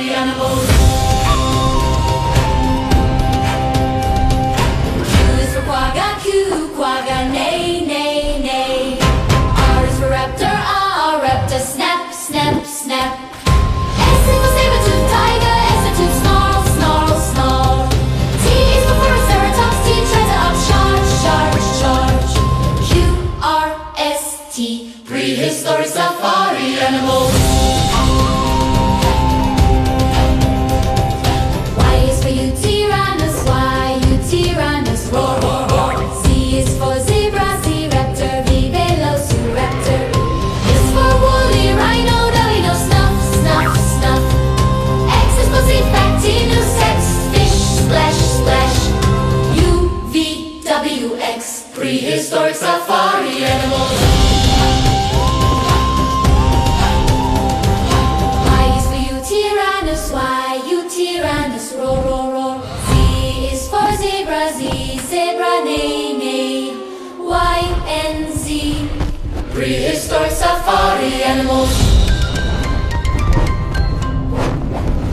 safari animals. Q is for quagga, Q, quagga, neigh, neigh, neigh. R is for raptor, R, raptor, snap, snap, snap. S is for saber-tooth tiger, S-tooth snarl, snarl, snarl. T is for triceratops, T, triceratops, charge, charge, charge. Q-R-S-T, prehistoric safari animals. Y is for Utyrannus, Y, Utyrannus, roar, roar, roar. Z is for zebra, Z-raptor, V, velociraptor. S for woolly rhino, W, snuff, snuff, snuff. X is for Zipactinus, X, fish, splash, splash. U, V, W, X, prehistoric safari animals. Y is for Utyrannus, Y, Utyrannus, roar, roar, roar. Z is for zebra, Z, zebra, neigh, neigh. Y and Z, prehistoric safari animals.